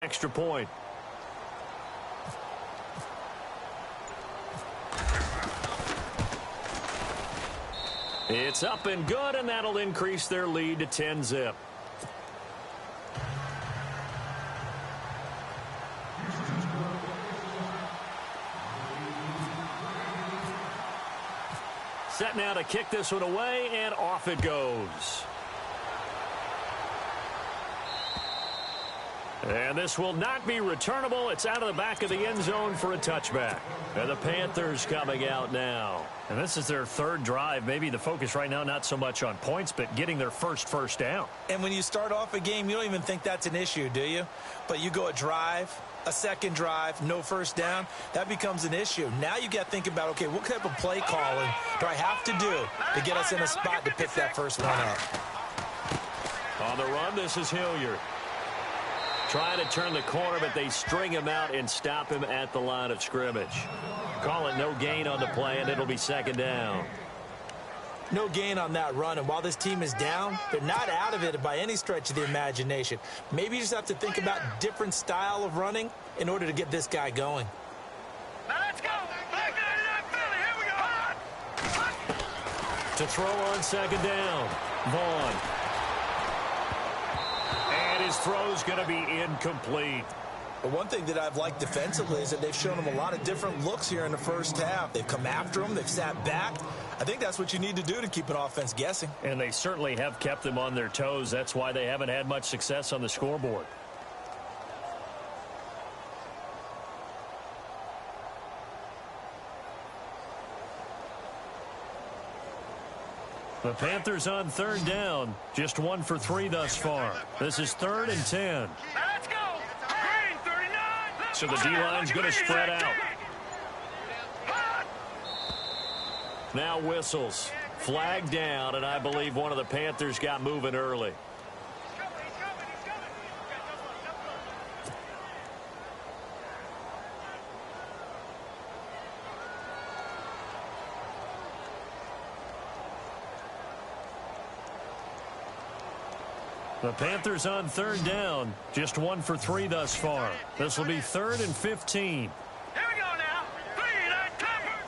extra point. It's up and good, and that'll increase their lead to 10-zip. Set now to kick this one away, and off it goes. And this will not be returnable. It's out of the back of the end zone for a touchback. And the Panthers coming out now. And this is their third drive. Maybe the focus right now not so much on points, but getting their first down. And when you start off a game, you don't even think that's an issue, do you? But you go a drive, a second drive, no first down, that becomes an issue. Now you got to think about, okay, what type of play calling do I have to do to get us in a spot to pick that first one up? On the run, this is Hilliard. Trying to turn the corner, but they string him out and stop him at the line of scrimmage. Call it no gain on the play, and it'll be second down. No gain on that run, and while this team is down, they're not out of it by any stretch of the imagination. Maybe you just have to think about different style of running in order to get this guy going. Now let's go. Black 99 Philly, here we go. To throw on second down, Vaughn. And his throw's going to be incomplete. But one thing that I've liked defensively is that they've shown them a lot of different looks here in the first half. They've come after them. They've sat back. I think that's what you need to do to keep an offense guessing. And they certainly have kept them on their toes. That's why they haven't had much success on the scoreboard. The Panthers on third down. Just 1 for 3 thus far. This is 3rd and 10. Let's go. Green 39. So the D-line's going to spread out. Now whistles. Flag down, and I believe one of the Panthers got moving early. The Panthers on third down. Just 1 for 3 thus far. This will be 3rd and 15. Here we go now. Green and cover.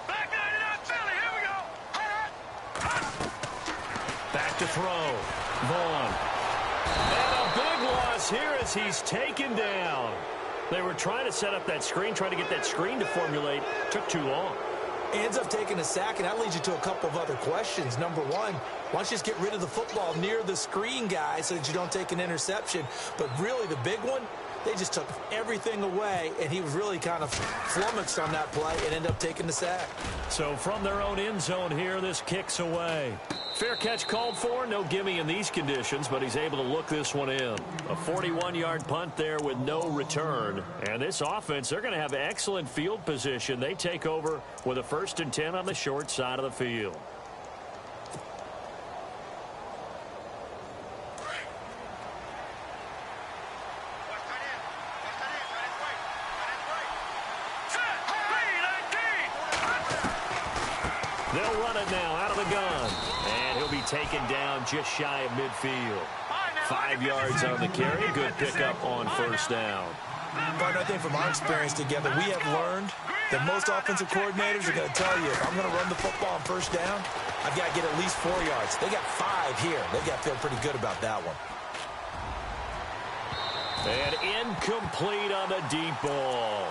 Black 99 Philly, here we go. Back to throw. Vaughn. And a big loss here as he's taken down. They were trying to set up that screen, trying to get that screen to formulate. Took too long. He ends up taking a sack, and that leads you to a couple of other questions. Number one, why don't you just get rid of the football near the screen guy so that you don't take an interception? But really the big one, they just took everything away, and he was really kind of flummoxed on that play and ended up taking the sack. So from their own end zone here, this kicks away. Fair catch called for. No gimme in these conditions, but he's able to look this one in. A 41-yard punt there with no return. And this offense, they're going to have excellent field position. They take over with a 1st and 10 on the short side of the field. They'll run it now out of the gun. And he'll be taken down just shy of midfield. 5 yards on the carry. Good pickup on first down. But I think from our experience together, we have learned that most offensive coordinators are going to tell you, if I'm going to run the football on first down, I've got to get at least 4 yards. They got 5 here. They've got to feel pretty good about that one. And incomplete on the deep ball.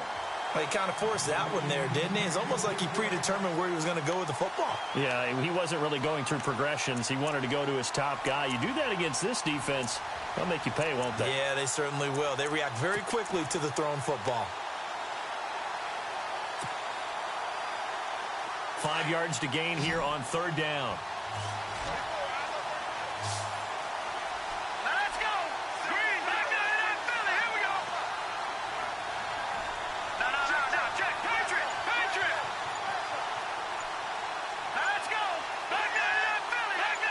Well, he kind of forced that one there, didn't he? It's almost like he predetermined where he was going to go with the football. Yeah, he wasn't really going through progressions. He wanted to go to his top guy. You do that against this defense, they'll make you pay, won't they? Yeah, they certainly will. They react very quickly to the thrown football. 5 yards to gain here on third down.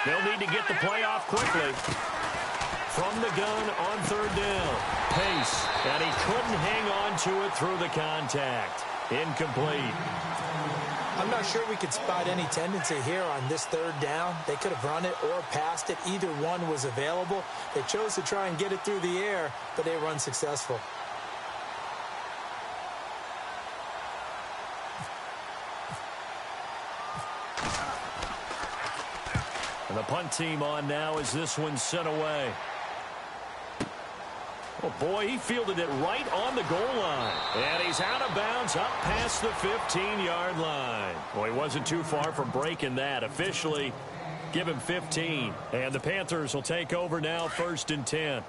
They'll need to get the play off quickly. From the gun on third down. Pace. And he couldn't hang on to it through the contact. Incomplete. I'm not sure we could spot any tendency here on this third down. They could have run it or passed it. Either one was available. They chose to try and get it through the air, but they were unsuccessful. And the punt team on now as this one's sent away. Oh, boy, he fielded it right on the goal line. And he's out of bounds up past the 15-yard line. Well, he wasn't too far from breaking that. Officially, give him 15. And the Panthers will take over now, 1st and 10.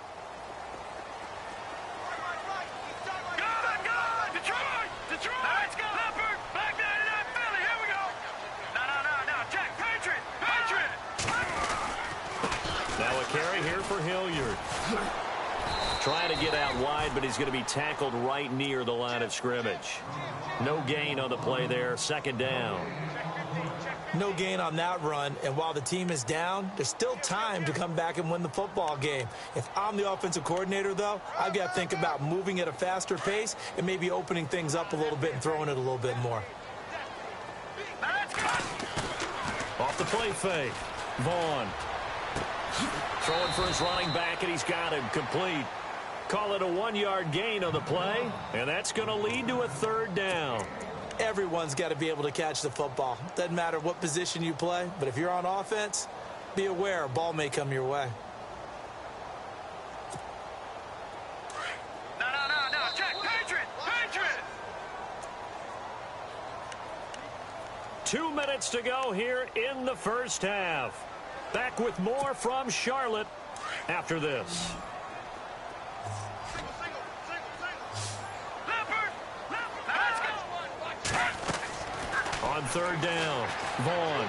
Now a carry here for Hilliard. Trying to get out wide, but he's going to be tackled right near the line of scrimmage. No gain on the play there. 2nd down. No gain on that run, and while the team is down, there's still time to come back and win the football game. If I'm the offensive coordinator, though, I've got to think about moving at a faster pace and maybe opening things up a little bit and throwing it a little bit more. Off the play fake. Vaughn. Throwing for his running back, and he's got him complete. Call it a 1-yard gain on the play, and that's going to lead to a 3rd down. Everyone's got to be able to catch the football. Doesn't matter what position you play, but if you're on offense, be aware a ball may come your way. No, check, Patriot! 2 minutes to go here in the first half. Back with more from Charlotte after this. On 3rd down, Vaughn.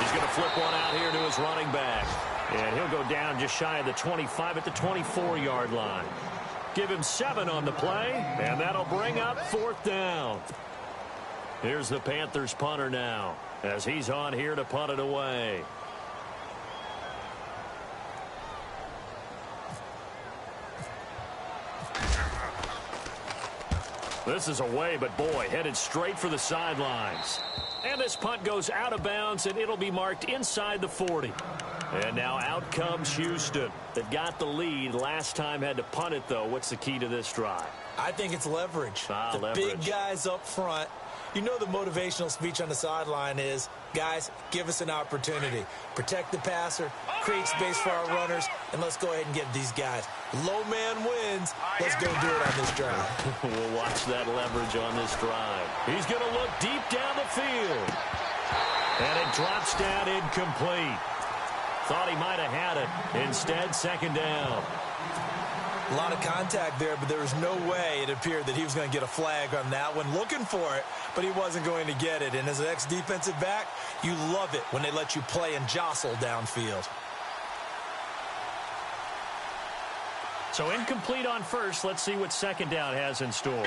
He's going to flip one out here to his running back. And he'll go down just shy of the 25 at the 24-yard line. Give him 7 on the play, and that'll bring up 4th down. Here's the Panthers punter now, as he's on here to punt it away. This is away, but boy, headed straight for the sidelines. And this punt goes out of bounds, and it'll be marked inside the 40. And now out comes Houston. They've got the lead. Last time had to punt it, though. What's the key to this drive? I think it's leverage. Leverage. Big guys up front. You know the motivational speech on the sideline is, guys, give us an opportunity. Protect the passer, create space for our runners, and let's go ahead and get these guys. Low man wins. Let's go do it on this drive. We'll watch that leverage on this drive. He's going to look deep down the field. And it drops down incomplete. Thought he might have had it. Instead, 2nd down. A lot of contact there, but there was no way it appeared that he was going to get a flag on that one. Looking for it, but he wasn't going to get it. And as an ex-defensive back, you love it when they let you play and jostle downfield. So incomplete on first. Let's see what 2nd down has in store.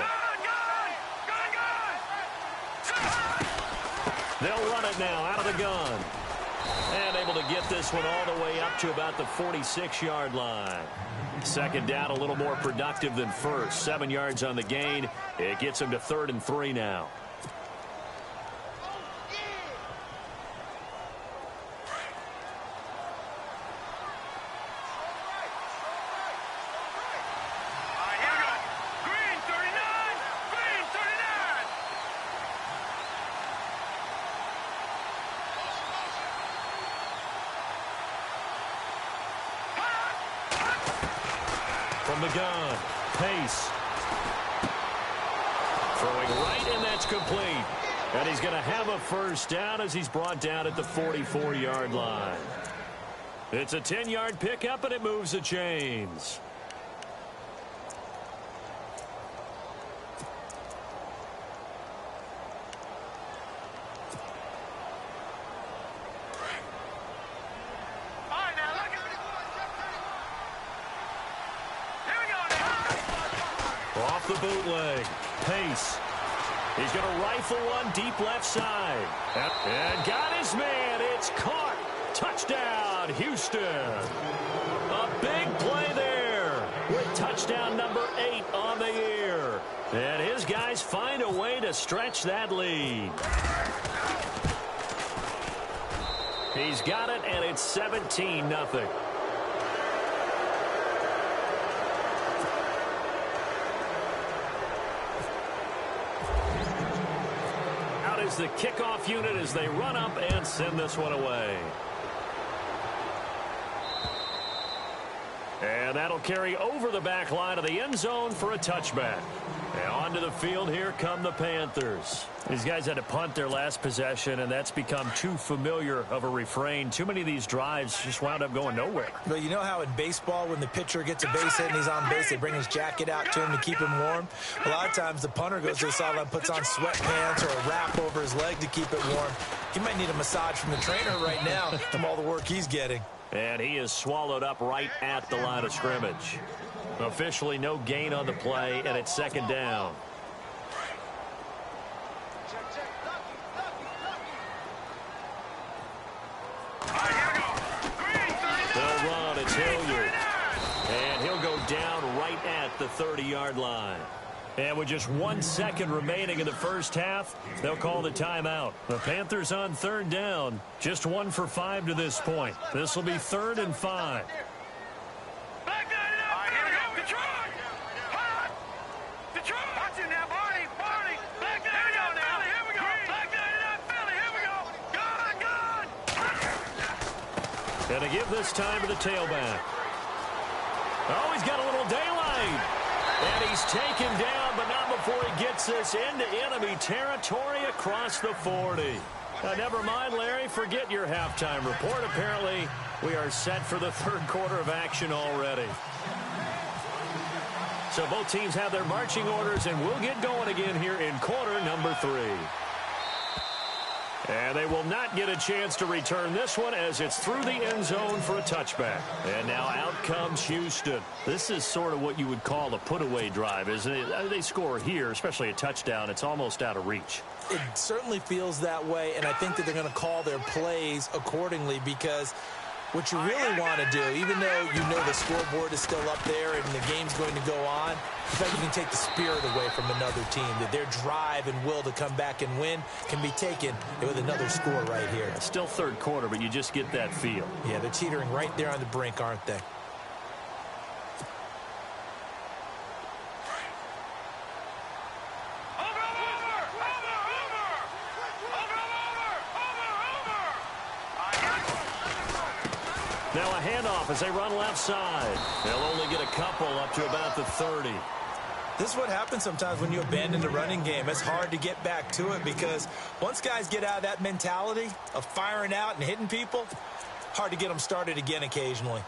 They'll run it now out of the gun. And able to get this one all the way up to about the 46-yard line. 2nd down, a little more productive than first. 7 yards on the gain. It gets him to 3rd and 3 now. From the gun, Pace. Throwing right, and that's complete. And he's going to have a 1st down as he's brought down at the 44-yard line. It's a 10-yard pickup, and it moves the chains. Off the bootleg. Pace. He's going to rifle one deep left side. And got his man. It's caught. Touchdown, Houston. A big play there with touchdown number 8 on the year. And his guys find a way to stretch that lead. He's got it, and it's 17-0. Out is the kickoff unit as they run up and send this one away. And that'll carry over the back line of the end zone for a touchback. And onto the field, here come the Panthers. These guys had to punt their last possession, and that's become too familiar of a refrain. Too many of these drives just wound up going nowhere. But you know how in baseball, when the pitcher gets a base hit and he's on base, they bring his jacket out to him to keep him warm? A lot of times the punter goes to the sideline, puts on sweatpants or a wrap over his leg to keep it warm. He might need a massage from the trainer right now from all the work he's getting. And he is swallowed up right at the line of scrimmage. Officially no gain on the play, and it's second down. They'll run. It's Hilliard. And he'll go down right at the 30-yard line. And with just 1 second remaining in the first half, they'll call the timeout. The Panthers on third down, just 1 for 5 to this point. This will be 3rd and 5. And to give this time to the tailback. Oh, he's got a little daylight. And he's taken down, but not before he gets this into enemy territory across the 40. Never mind, Larry. Forget your halftime report. Apparently, we are set for the third quarter of action already. So both teams have their marching orders, and we'll get going again here in quarter number 3. And they will not get a chance to return this one as it's through the end zone for a touchback. And now out comes Houston. This is sort of what you would call a put-away drive, isn't it? They score here, especially a touchdown. It's almost out of reach. It certainly feels that way, and I think that they're going to call their plays accordingly because what you really want to do, even though you know the scoreboard is still up there and the game's going to go on, in fact, you can take the spirit away from another team, that their drive and will to come back and win can be taken with another score right here. Still third quarter, but you just get that feel. Yeah, they're teetering right there on the brink, aren't they? Now a handoff as they run left side. They'll only get a couple up to about the 30. This is what happens sometimes when you abandon the running game. It's hard to get back to it because once guys get out of that mentality of firing out and hitting people, hard to get them started again occasionally.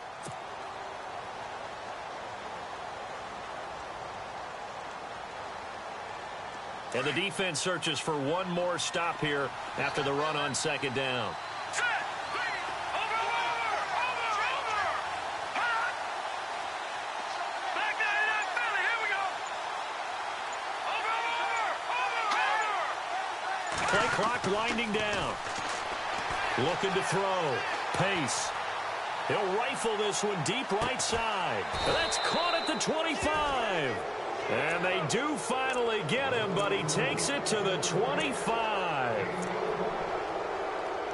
And the defense searches for one more stop here after the run on second down. Play clock winding down. Looking to throw. Pace. He'll rifle this one deep right side. That's caught at the 25. And they do finally get him, but he takes it to the 25.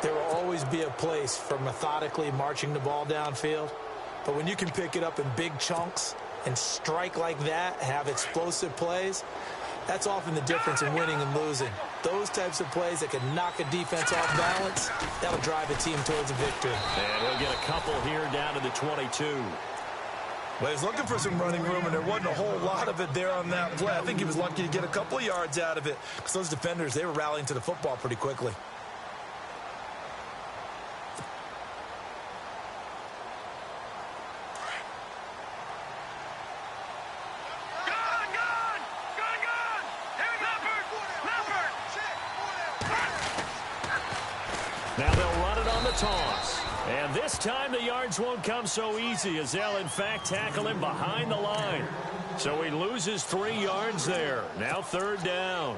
There will always be a place for methodically marching the ball downfield. But when you can pick it up in big chunks and strike like that, have explosive plays, that's often the difference in winning and losing. Those types of plays that can knock a defense off balance, that'll drive a team towards a victory. And he'll get a couple here down to the 22. Well, he was looking for some running room, and there wasn't a whole lot of it there on that play. I think he was lucky to get a couple of yards out of it because those defenders, they were rallying to the football pretty quickly. Now they'll run it on the toss. And this time the yards won't come so easy as they'll, in fact, tackle him behind the line. So he loses 3 yards there. Now third down.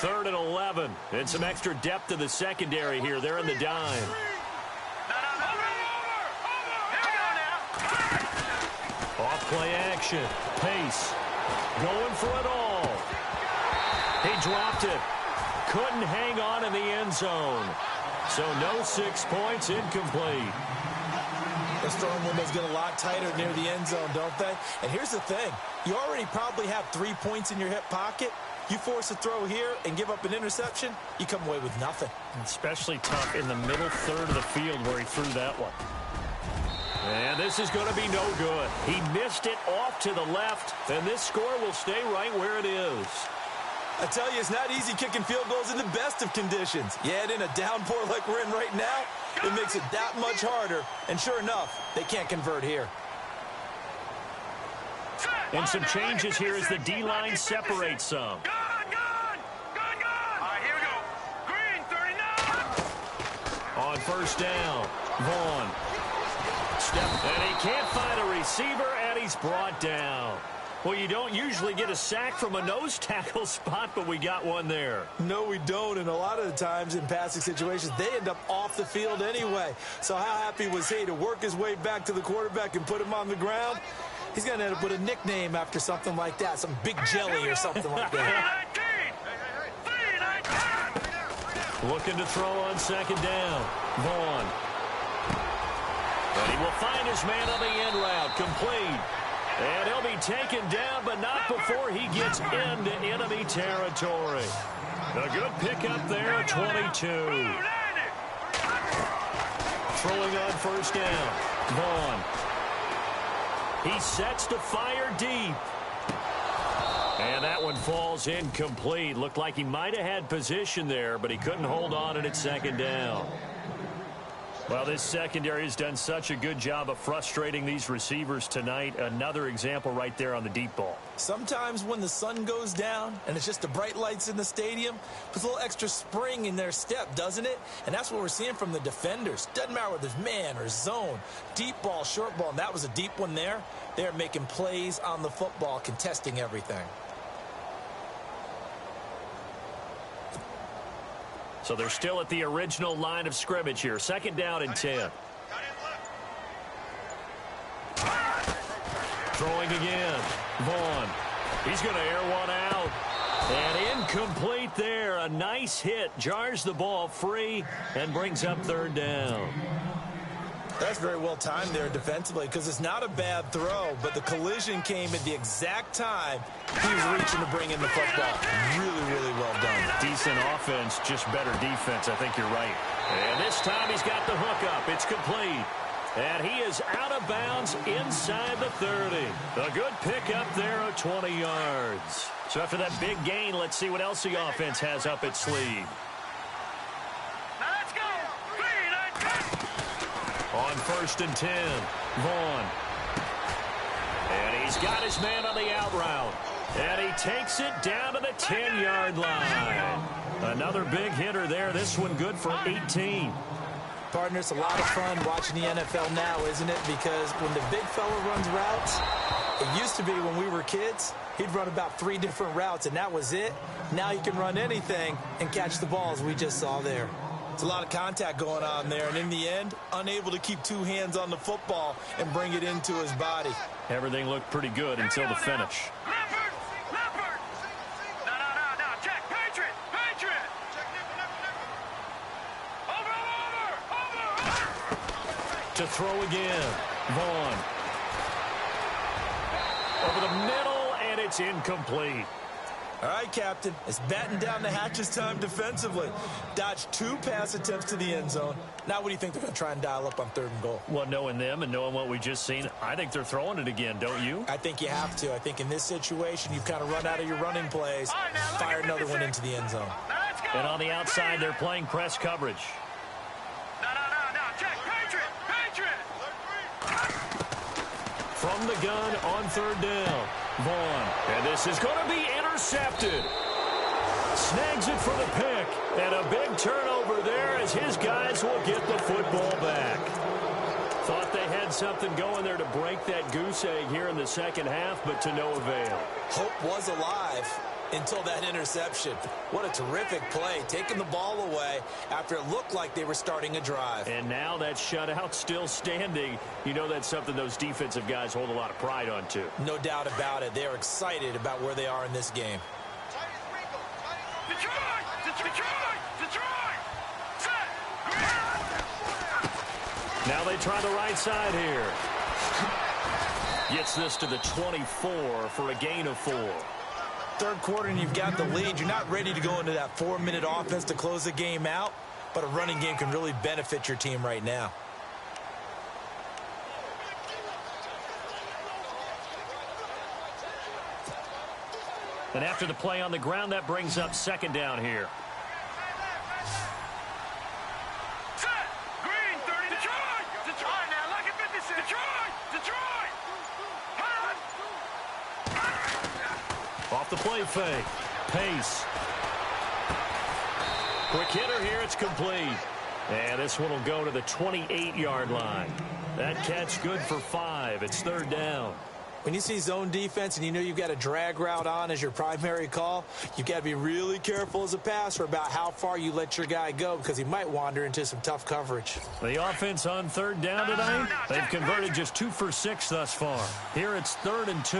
3rd and 11. And some extra depth to the secondary here. They're in the dime. Off play action. Pace. Going for it all. He dropped it. Couldn't hang on in the end zone. So no 6 points, incomplete. Those throwing windows get a lot tighter near the end zone, don't they? And here's the thing. You already probably have 3 points in your hip pocket. You force a throw here and give up an interception, you come away with nothing. Especially tough in the middle third of the field where he threw that one. And this is going to be no good. He missed it off to the left, and this score will stay right where it is. I tell you, it's not easy kicking field goals in the best of conditions. You add in a downpour like we're in right now, it makes it that much harder. And sure enough, they can't convert here. And some changes here as the D-line separates some. Gun! All right, here we go. Green, 39. On 1st down, Vaughn. And he can't find a receiver, and he's brought down. Well, you don't usually get a sack from a nose tackle spot, but we got one there. No, we don't, and a lot of the times in passing situations, they end up off the field anyway. So how happy was he to work his way back to the quarterback and put him on the ground? He's going to end up with a nickname after something like that, some big jelly or something like that. Looking to throw on 2nd down. Vaughn. And he will find his man on the end route, complete. And he'll be taken down, but not before he gets into enemy territory. A good pickup there at 22. Throwing on 1st down. Vaughn. He sets to fire deep. And that one falls incomplete. Looked like he might have had position there, but he couldn't hold on it at 2nd down. Well, this secondary has done such a good job of frustrating these receivers tonight. Another example right there on the deep ball. Sometimes when the sun goes down and it's just the bright lights in the stadium, puts a little extra spring in their step, doesn't it? And that's what we're seeing from the defenders. Doesn't matter whether it's man or zone, deep ball, short ball, and that was a deep one there. They're making plays on the football, contesting everything. So they're still at the original line of scrimmage here. 2nd down and 10. Throwing again. Vaughn. He's going to air one out. And incomplete there. A nice hit. Jars the ball free and brings up 3rd down. That's very well timed there defensively because it's not a bad throw, but the collision came at the exact time he was reaching to bring in the football. Really, really well done. Decent offense, just better defense. I think you're right. And this time he's got the hook up. It's complete. And he is out of bounds inside the 30. A good pickup there of 20 yards. So after that big gain, let's see what else the offense has up its sleeve. On 1st and 10, Vaughn. And he's got his man on the out route. And he takes it down to the 10-yard line. Another big hitter there. This one good for 18. Partner, it's a lot of fun watching the NFL now, isn't it? Because when the big fella runs routes, it used to be when we were kids, he'd run about 3 different routes, and that was it. Now he can run anything and catch the balls we just saw there. It's a lot of contact going on there, and in the end, unable to keep 2 hands on the football and bring it into his body. Everything looked pretty good until the finish. Leopard! No, check, Patriot! Over! To throw again, Vaughn. Over the middle, and it's incomplete. All right, Captain, it's batten down the hatches time defensively. Dodged 2 pass attempts to the end zone. Now what do you think they're going to try and dial up on 3rd and goal? Well, knowing them and knowing what we just seen, I think they're throwing it again, don't you? I think you have to. I think in this situation, you've kind of run out of your running plays. Fire another one into the end zone. And on the outside, they're playing press coverage. No, check, Patriot! From the gun on 3rd down, Vaughn. And this is going to be intercepted. Snags it for the pick. And a big turnover there as his guys will get the football back. Thought they had something going there to break that goose egg here in the 2nd half, but to no avail. Hope was alive. Until that interception. What a terrific play, taking the ball away after it looked like they were starting a drive. And now that shutout still standing. You know that's something those defensive guys hold a lot of pride on, too. No doubt about it. They're excited about where they are in this game. Detroit! Detroit! Detroit! Set! Now they try the right side here. Gets this to the 24 for a gain of 4. Third quarter and you've got the lead. You're not ready to go into that 4-minute offense to close the game out, but a running game can really benefit your team right now. And after the play on the ground, that brings up second down here. Set! Green, 30. Detroit! Detroit now, look at 56. Detroit! Detroit! Off the play fake. Pace. Quick hitter here. It's complete. And this one will go to the 28-yard line. That catch good for 5. It's third down. When you see zone defense and you know you've got a drag route on as your primary call, you've got to be really careful as a passer about how far you let your guy go because he might wander into some tough coverage. The offense on third down tonight, they've converted just 2 for 6 thus far. Here it's 3rd and 2.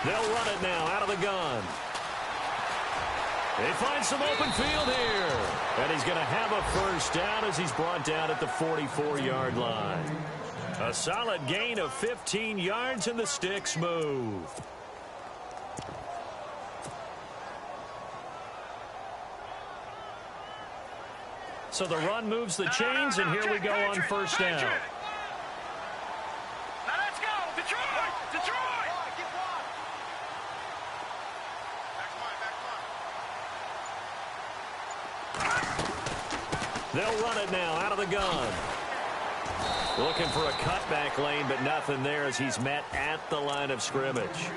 They'll run it now out of the gun. They find some open field here. And he's going to have a first down as he's brought down at the 44-yard line. A solid gain of 15 yards and the sticks move. So the run moves the chains, and here we go on first down. Now let's go! Detroit! Detroit! They'll run it now out of the gun. Looking for a cutback lane, but nothing there as he's met at the line of scrimmage.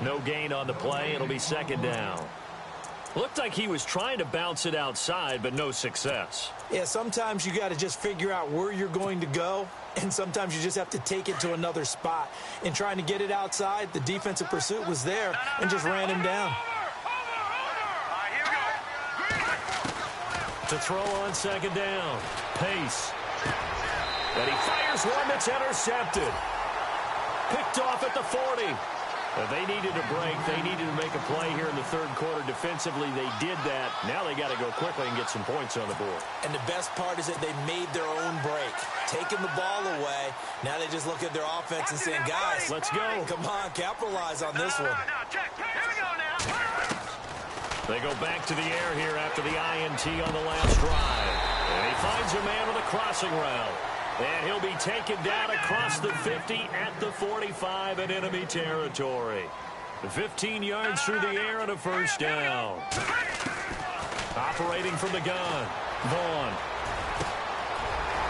No gain on the play. It'll be second down. Looked like he was trying to bounce it outside, but no success. Yeah, sometimes you got to just figure out where you're going to go, and sometimes you just have to take it to another spot. In trying to get it outside, the defensive pursuit was there and just ran him down. To throw on second down. Pace. And he fires one that's intercepted. Picked off at the 40. They needed a break. They needed to make a play here in the third quarter. Defensively, they did that. Now they got to go quickly and get some points on the board. And the best part is that they made their own break. Taking the ball away. Now they just look at their offense and saying, guys, let's go. Come on, capitalize on this one. Check. Here we go now. They go back to the air here after the INT on the last drive. And he finds a man with a crossing route. And he'll be taken down across the 50 at the 45 in enemy territory. 15 yards through the air and a first down. Operating from the gun, Vaughn.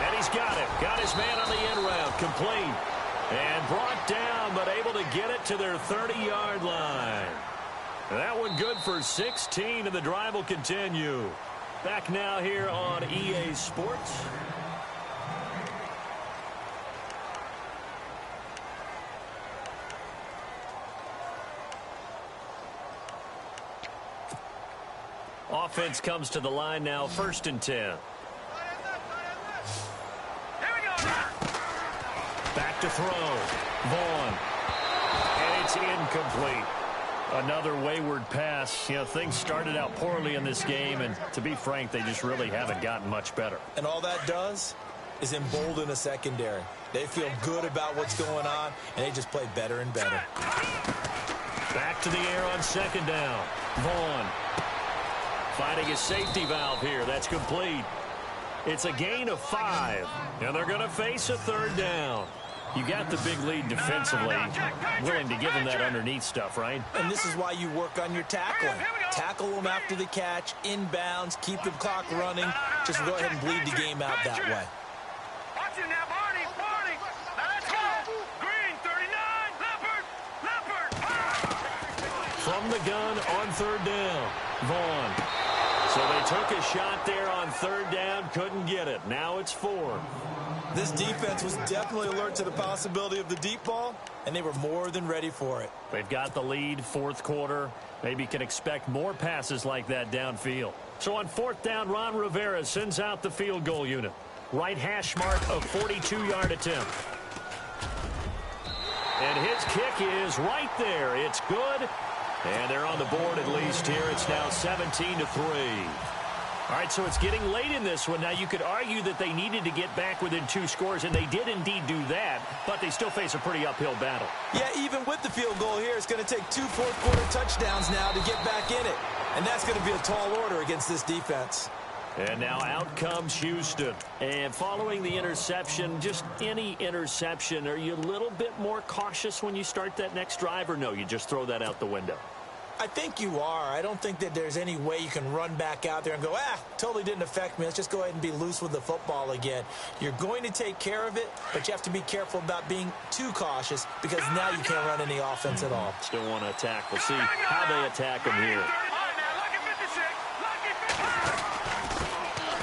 And he's got it. Got his man on the end route, complete. And brought down, but able to get it to their 30-yard line. That one good for 16, and the drive will continue. Back now here on EA Sports. Offense comes to the line now, 1st and 10. Here we go. Back to throw. Vaughn. And it's incomplete. Another wayward pass. You know, things started out poorly in this game, and to be frank, they just really haven't gotten much better. And all that does is embolden a secondary. They feel good about what's going on, and they just play better and better. Back to the air on second down. Vaughn. Finding a safety valve here. That's complete. It's a gain of 5. And they're going to face a third down. You got the big lead defensively. Willing to give them that underneath stuff, right? And this is why you work on your tackling. Tackle them after the catch, inbounds, keep the clock running. Just go ahead and bleed the game out that way. Watch it now, Barney. Now let's go. Green, 39. Leopard. From the gun on third down. Vaughn. So they took a shot there on third down, couldn't get it. Now it's 4. This defense was definitely alert to the possibility of the deep ball, and they were more than ready for it. They've got the lead, fourth quarter. Maybe can expect more passes like that downfield. So on fourth down, Ron Rivera sends out the field goal unit. Right hash mark of 42-yard attempt. And his kick is right there. It's good. And they're on the board at least here. It's now 17-3. All right, so it's getting late in this one. Now, you could argue that they needed to get back within 2 scores, and they did indeed do that, but they still face a pretty uphill battle. Yeah, even with the field goal here, it's going to take 2 fourth-quarter touchdowns now to get back in it. And that's going to be a tall order against this defense. And now out comes Houston. And following the interception, just any interception, are you a little bit more cautious when you start that next drive, or no, you just throw that out the window? I think you are. I don't think that there's any way you can run back out there and go, totally didn't affect me. Let's just go ahead and be loose with the football again. You're going to take care of it, but you have to be careful about being too cautious because now you can't run any offense at all. Still want to attack. We'll see how they attack them here.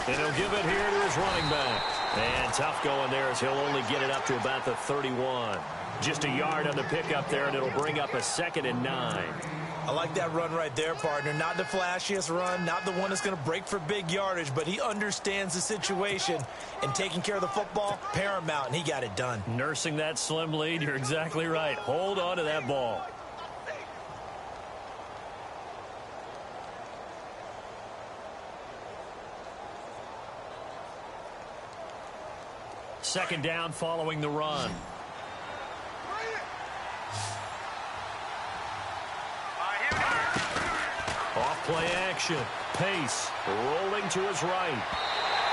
And he'll give it here to his running back. And tough going there as he'll only get it up to about the 31. Just a yard on the pickup there, and it'll bring up a 2nd and 9. I like that run right there, partner. Not the flashiest run, not the one that's going to break for big yardage, but he understands the situation, and taking care of the football, paramount, and he got it done. Nursing that slim lead, you're exactly right. Hold on to that ball. Second down following the run. Off-play action. Pace rolling to his right.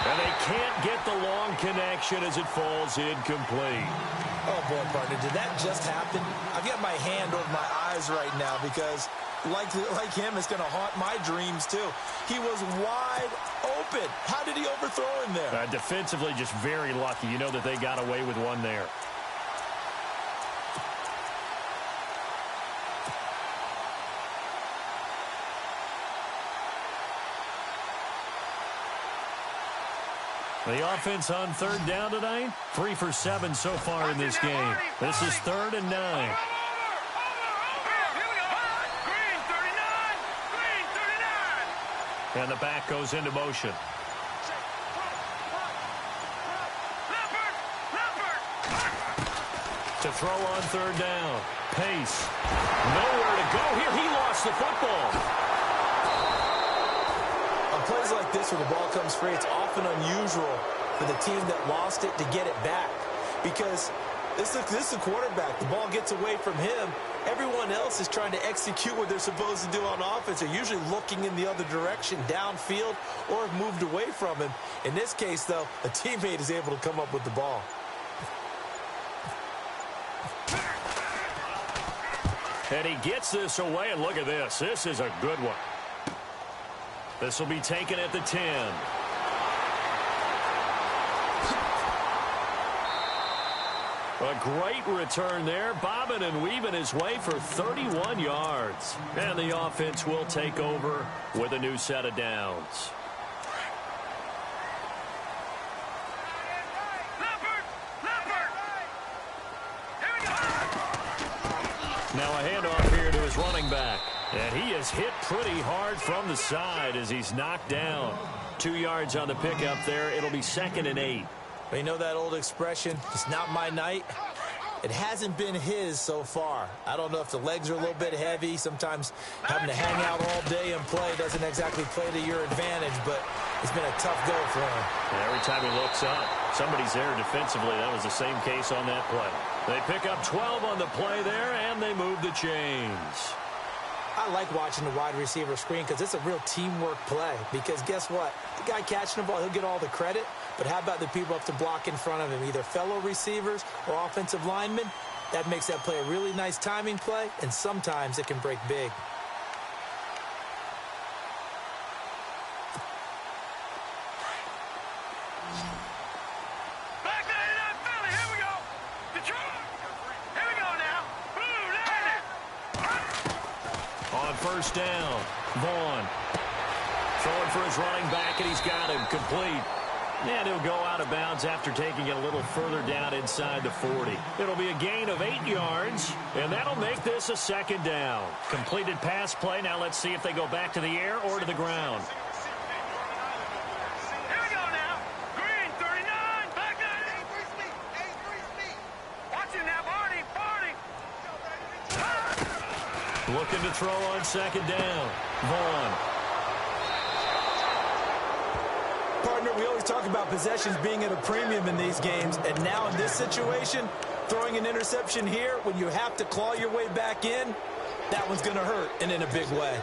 And they can't get the long connection as it falls incomplete. Oh, boy, partner, did that just happen? I've got my hand over my eyes right now because, like him, it's going to haunt my dreams, too. He was wide open. How did he overthrow him there? Defensively, just very lucky. You know that they got away with one there. The offense on third down tonight, 3 for 7 so far in this game. This is 3rd and 9. And the back goes into motion. To throw on third down. Pace. Nowhere to go here. He lost the football. On plays like this where the ball comes free, it's often unusual for the team that lost it to get it back. Because this is the quarterback. The ball gets away from him. Everyone else is trying to execute what they're supposed to do on offense. They're usually looking in the other direction, downfield, or have moved away from him. In this case, though, a teammate is able to come up with the ball. And he gets this away, and look at this. This is a good one. This will be taken at the 10. A great return there, bobbing and weaving his way for 31 yards. And the offense will take over with a new set of downs. Now a handoff here to his running back. And he is hit pretty hard from the side as he's knocked down. 2 yards on the pickup there. It'll be 2nd and 8. You know that old expression, it's not my night? It hasn't been his so far. I don't know if the legs are a little bit heavy. Sometimes having to hang out all day and play doesn't exactly play to your advantage, but it's been a tough go for him. And every time he looks up, somebody's there defensively. That was the same case on that play. They pick up 12 on the play there, and they move the chains. I like watching the wide receiver screen because it's a real teamwork play. Because guess what? The guy catching the ball, he'll get all the credit. But how about the people up to block in front of him, either fellow receivers or offensive linemen? That makes that play a really nice timing play, and sometimes it can break big. First down, Vaughn. Throwing for his running back, and he's got him complete. And he'll go out of bounds after taking it a little further down inside the 40. It'll be a gain of 8 yards, and that'll make this a second down. Completed pass play. Now let's see if they go back to the air or to the ground. Here we go now. Green, 39. Back at it. Watch him now, Barney. Looking to throw on second down. Vaughn. Partner, we always talk about possessions being at a premium in these games, and now in this situation, throwing an interception here when you have to claw your way back in, that one's going to hurt, and in a big way.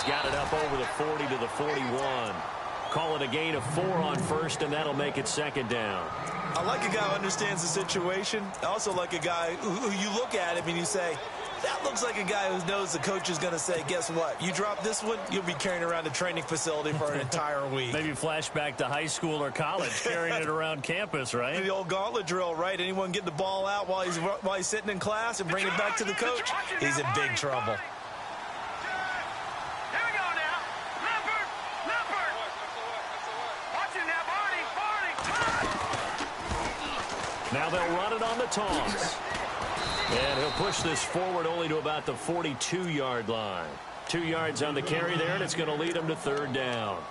Got it up over the 40 to the 41. Call it a gain of 4 on first, and that'll make it second down. I like a guy who understands the situation. I also like a guy who you look at him and you say, that looks like a guy who knows the coach is going to say, guess what? You drop this one, you'll be carrying around a training facility for an entire week. Maybe flashback to high school or college, carrying it around campus, right? The old gauntlet drill, right? Anyone get the ball out while he's sitting in class and bring it back to the coach? He's in big trouble. Now they'll run it on the toss. And he'll push this forward only to about the 42-yard line. 2 yards on the carry there, and it's going to lead him to third down.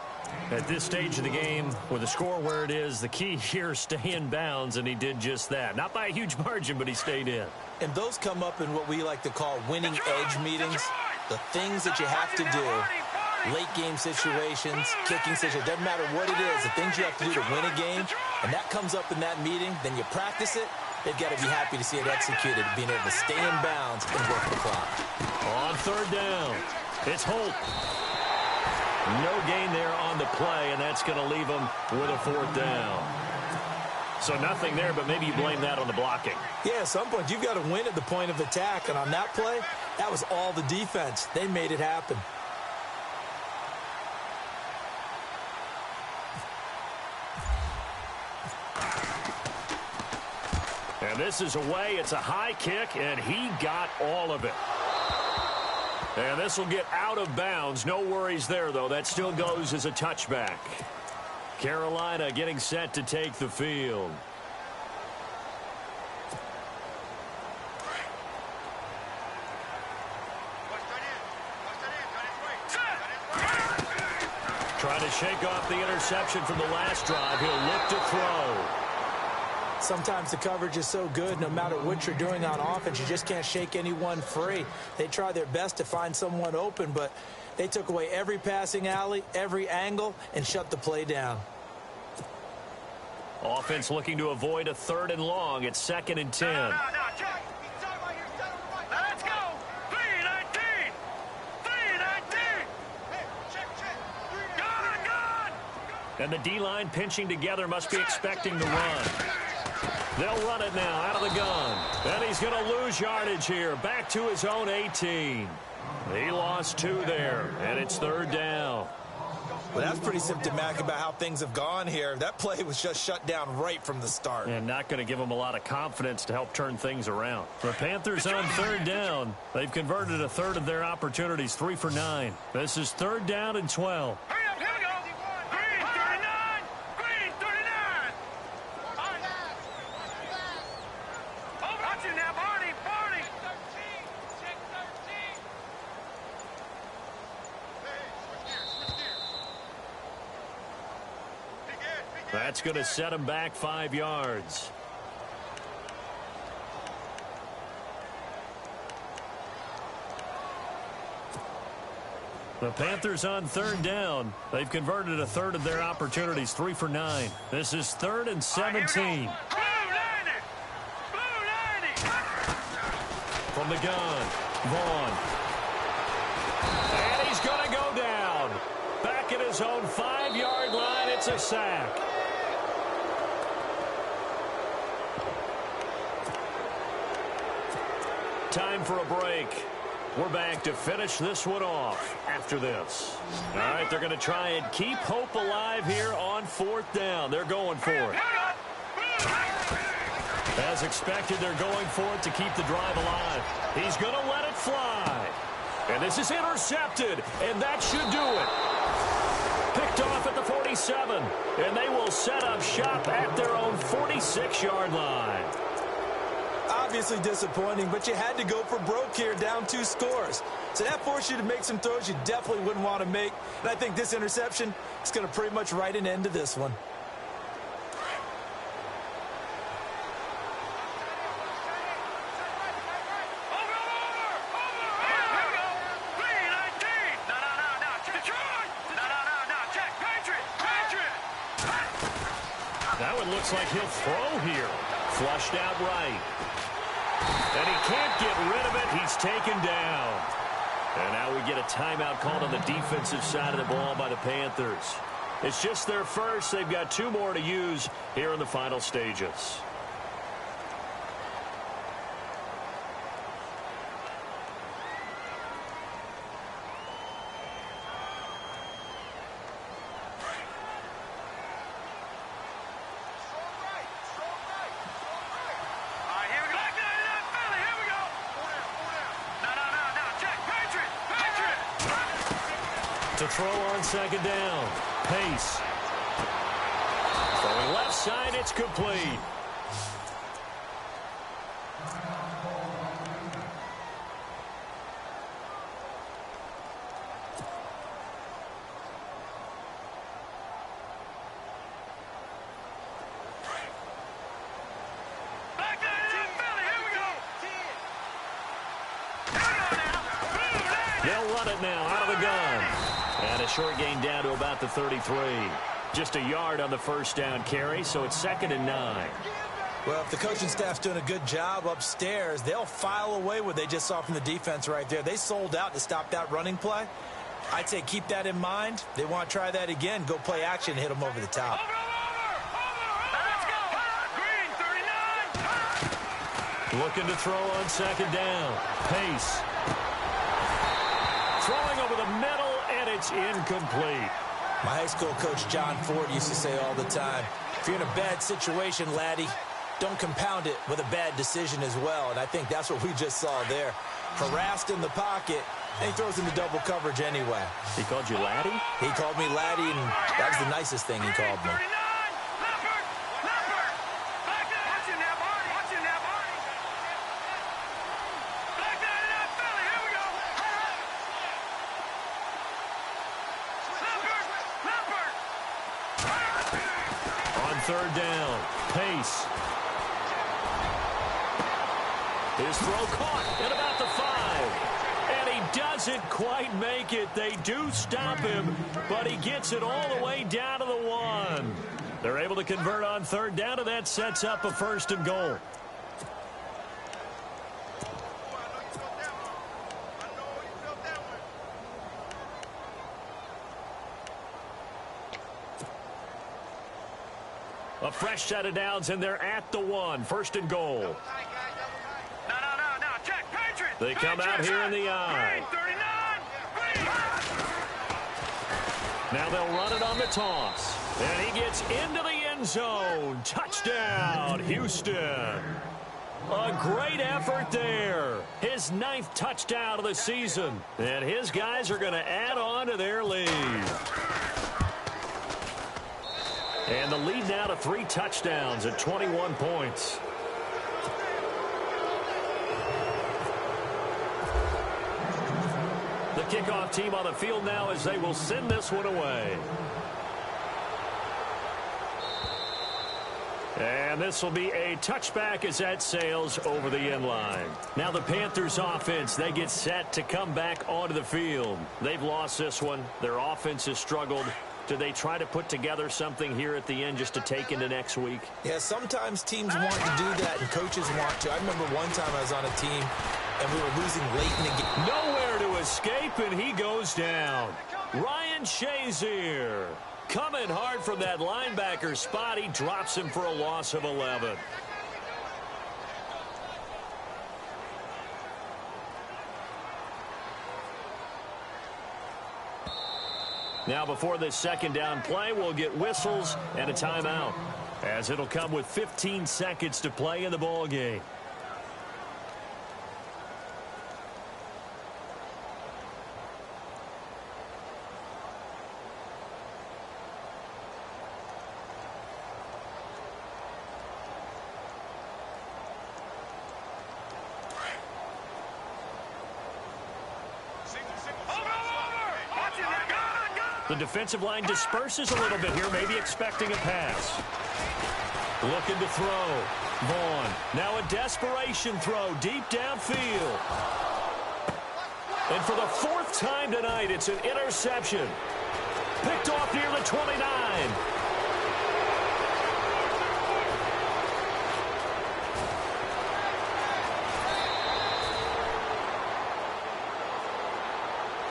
At this stage of the game, with the score where it is, the key here is stay in bounds, and he did just that. Not by a huge margin, but he stayed in. And those come up in what we like to call winning edge meetings. The things that you have to do. Late game situations, kicking situations, doesn't matter what it is, the things you have to do to win a game, and that comes up in that meeting, then you practice it, they've got to be happy to see it executed, being able to stay in bounds and work the clock. On third down, it's Holt. No gain there on the play, and that's going to leave him with a fourth down. So nothing there, but maybe you blame that on the blocking. Yeah, at some point, you've got to win at the point of attack, and on that play, that was all the defense. They made it happen. And this is away. It's a high kick, and he got all of it. And this will get out of bounds. No worries there, though. That still goes as a touchback. Carolina getting set to take the field. Trying to shake off the interception from the last drive. He'll look to throw. Sometimes the coverage is so good, no matter what you're doing on offense, you just can't shake anyone free. They try their best to find someone open, but they took away every passing alley, every angle, and shut the play down. Offense looking to avoid a 3rd and long. It's 2nd and 10. Let's go. 3-19. 3-19. Gun. And the D-line pinching together must be expecting the run. They'll run it now out of the gun. And he's going to lose yardage here. Back to his own 18. He lost 2 there, and it's 3rd down. Well, that's pretty symptomatic about how things have gone here. That play was just shut down right from the start. And not going to give them a lot of confidence to help turn things around. The Panthers on 3rd down. They've converted a 1/3 of their opportunities, 3 for 9. This is 3rd down and 12. Hurry up, here we go. Green, 39. Green, 39. Watch it now, Barney. Check 13. That's going to set him back 5 yards. The Panthers on 3rd down. They've converted a 1/3 of their opportunities, 3 for 9. This is 3rd and 17. From the gun, Vaughn. And he's going to go down. Back at his own 5-yard line, it's a sack. time for a break. We're back to finish this one off after this. All right, they're going to try and keep hope alive here on 4th down. They're going for it. As expected, they're going for it to keep the drive alive. He's going to let it fly. And this is intercepted, and that should do it. Picked off at the 47, and they will set up shop at their own 46-yard line. Obviously disappointing, but you had to go for broke here, down 2 scores. So that forced you to make some throws you definitely wouldn't want to make. And I think this interception is going to pretty much write an end to this one. That one looks like he'll throw here. Flushed out right. And he can't get rid of it. He's taken down. And now we get a timeout called on the defensive side of the ball by the Panthers. It's just their first. They've got 2 more to use here in the final stages. To throw on 2nd down. Pace. Throwing left side, it's complete. They'll run it now out of the gun. And a short gain down to about the 33. Just a yard on the 1st down carry, so it's 2nd and 9. Well, if the coaching staff's doing a good job upstairs, they'll file away what they just saw from the defense right there. They sold out to stop that running play. I'd say keep that in mind. They want to try that again. Go play action and hit them over the top. Looking to throw on 2nd down. Pace. Throwing over the middle, and it's incomplete. My high school coach, John Ford, used to say all the time, if you're in a bad situation, laddie, don't compound it with a bad decision as well. And I think that's what we just saw there. Harassed in the pocket, and he throws into double coverage anyway. He called you laddie? He called me laddie, and that was the nicest thing he called me. On 3rd down, Pace. His throw caught at about the 5. And he doesn't quite make it. They do stop him, but he gets it all the way down to the 1. They're able to convert on 3rd down, and that sets up a 1st and goal. A fresh set of downs, and they're at the 1. 1st and goal. No, check, Patriots. They come out here in the eye. Now they'll run it on the toss. And he gets into the end zone. Touchdown, Houston. A great effort there. His 9th touchdown of the season. And his guys are going to add on to their lead. And the lead now to 3 touchdowns at 21 points. The kickoff team on the field now as they will send this one away. And this will be a touchback as that sails over the end line. Now the Panthers offense, they get set to come back onto the field. They've lost this one. Their offense has struggled. Do they try to put together something here at the end just to take into next week? Yeah, sometimes teams want to do that and coaches want to. I remember one time I was on a team and we were losing late in the game. Nowhere to escape, and he goes down. Ryan Shazier coming hard from that linebacker spot. He drops him for a loss of 11. Now, before this second down play, we'll get whistles and a timeout, as it'll come with 15 seconds to play in the ball game. The defensive line disperses a little bit here, maybe expecting a pass. Looking to throw. Vaughn. Now a desperation throw deep downfield. And for the fourth time tonight, it's an interception. Picked off near the 29.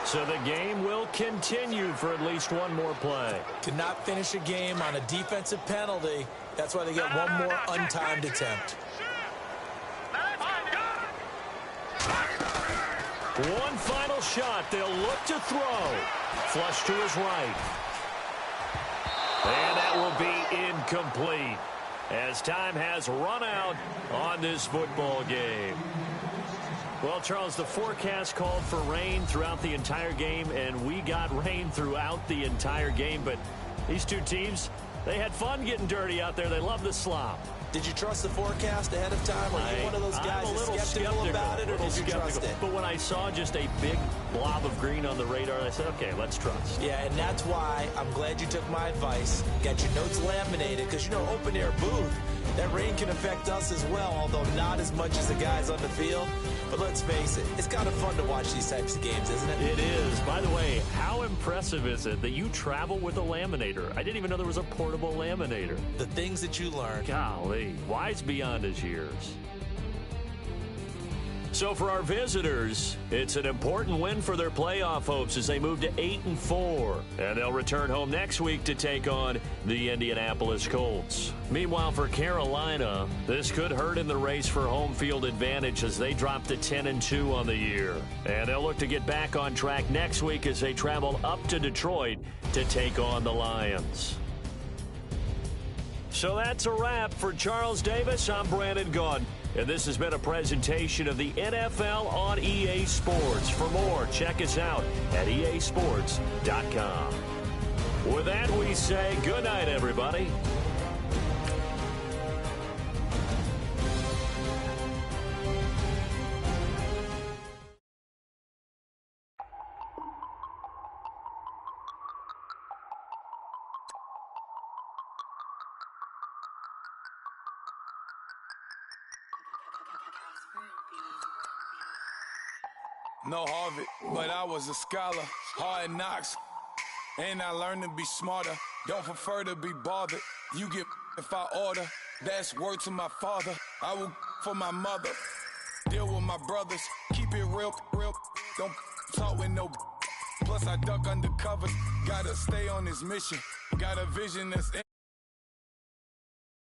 So the game will continue for at least one more play. To not finish a game on a defensive penalty, that's why they get one more untimed attempt. One final shot. They'll look to throw. Flush to his right. And that will be incomplete, as time has run out on this football game. Well, Charles, the forecast called for rain throughout the entire game, and we got rain throughout the entire game. But these two teams, they had fun getting dirty out there. They love the slop. Did you trust the forecast ahead of time? Are you one of those guys that's skeptical about it, or did you trust it? But when I saw just a big blob of green on the radar, I said, okay, let's trust. Yeah, and that's why I'm glad you took my advice. Got your notes laminated, because, you know, open-air booth, that rain can affect us as well, although not as much as the guys on the field. But let's face it, it's kind of fun to watch these types of games, isn't it? It is. By the way, how impressive is it that you travel with a laminator? I didn't even know there was a portable laminator. The things that you learn. Golly, wise beyond his years. So for our visitors, it's an important win for their playoff hopes as they move to 8-4. And they'll return home next week to take on the Indianapolis Colts. Meanwhile, for Carolina, this could hurt in the race for home field advantage as they drop to 10-2 on the year. And they'll look to get back on track next week as they travel up to Detroit to take on the Lions. So that's a wrap. For Charles Davis, I'm Brandon Gaudin. And this has been a presentation of the NFL on EA Sports. For more, check us out at easports.com. With that, we say good night, everybody. No Harvard, but I was a scholar. Hard knocks, and I learned to be smarter. Don't prefer to be bothered. You get if I order. That's word to my father. I will for my mother. Deal with my brothers. Keep it real. Don't talk with no. Plus I duck undercover. Gotta stay on this mission. Got a vision that's